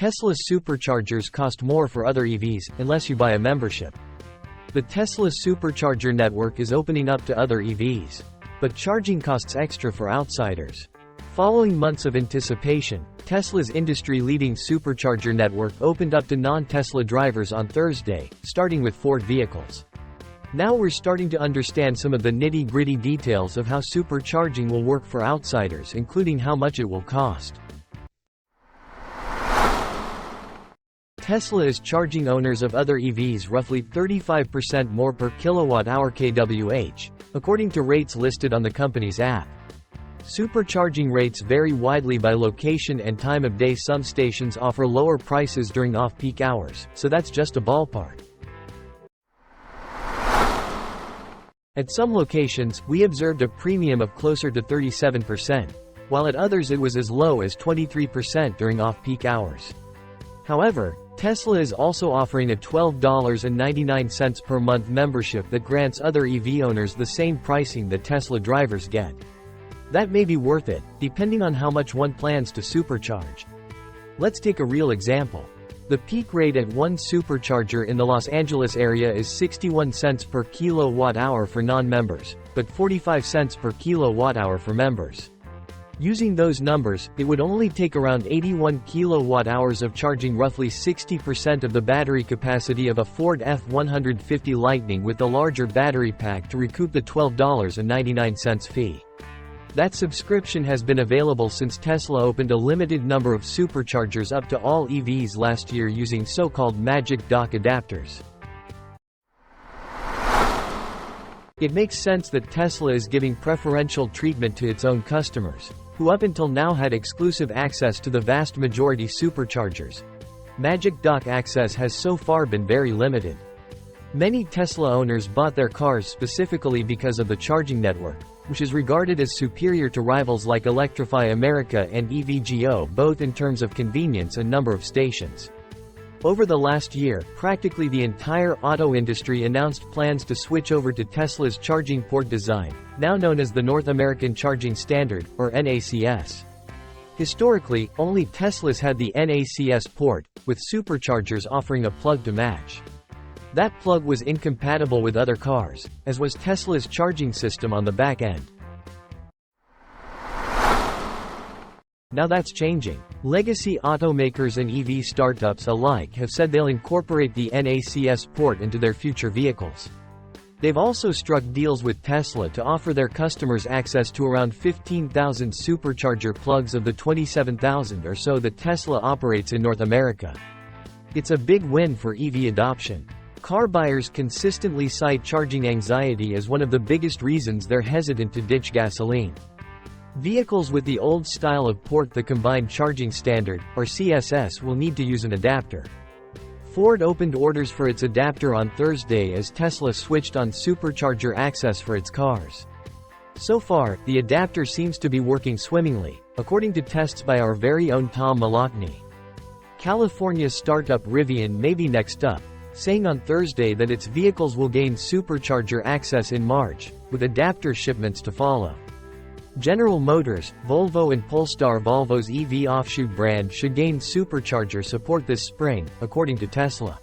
Tesla Superchargers cost more for other EVs, unless you buy a membership. The Tesla Supercharger network is opening up to other EVs. But charging costs extra for outsiders. Following months of anticipation, Tesla's industry-leading Supercharger network opened up to non-Tesla drivers on Thursday, starting with Ford vehicles. Now we're starting to understand some of the nitty-gritty details of how supercharging will work for outsiders, including how much it will cost. Tesla is charging owners of other EVs roughly 35% more per kilowatt-hour kWh, according to rates listed on the company's app. Supercharging rates vary widely by location and time of day. Some stations offer lower prices during off-peak hours, so that's just a ballpark. At some locations, we observed a premium of closer to 37%, while at others it was as low as 23% during off-peak hours. However, Tesla is also offering a $12.99 per month membership that grants other EV owners the same pricing that Tesla drivers get. That may be worth it, depending on how much one plans to supercharge. Let's take a real example. The peak rate at one supercharger in the Los Angeles area is 61 cents per kilowatt-hour for non-members, but 45 cents per kilowatt-hour for members. Using those numbers, it would only take around 81 kilowatt-hours of charging roughly 60% of the battery capacity of a Ford F-150 Lightning with the larger battery pack to recoup the $12.99 fee. That subscription has been available since Tesla opened a limited number of superchargers up to all EVs last year using so-called magic dock adapters. It makes sense that Tesla is giving preferential treatment to its own customers, who up until now had exclusive access to the vast majority superchargers. Magic dock access has so far been very limited. Many Tesla owners bought their cars specifically because of the charging network, which is regarded as superior to rivals like Electrify America and EVgo, both in terms of convenience and number of stations. Over the last year, practically the entire auto industry announced plans to switch over to Tesla's charging port design, now known as the North American Charging Standard, or NACS. Historically, only Teslas had the NACS port, with superchargers offering a plug to match. That plug was incompatible with other cars, as was Tesla's charging system on the back end. Now that's changing. Legacy automakers and EV startups alike have said they'll incorporate the NACS port into their future vehicles. They've also struck deals with Tesla to offer their customers access to around 15,000 supercharger plugs of the 27,000 or so that Tesla operates in North America. It's a big win for EV adoption. Car buyers consistently cite charging anxiety as one of the biggest reasons they're hesitant to ditch gasoline. Vehicles with the old style of port, the Combined Charging Standard, or CSS, will need to use an adapter. Ford opened orders for its adapter on Thursday as Tesla switched on supercharger access for its cars. So far, the adapter seems to be working swimmingly, according to tests by our very own Tom Malachny. California's startup Rivian may be next up, saying on Thursday that its vehicles will gain supercharger access in March, with adapter shipments to follow. General Motors, Volvo and Polestar, Volvo's EV offshoot brand, should gain supercharger support this spring, according to Tesla.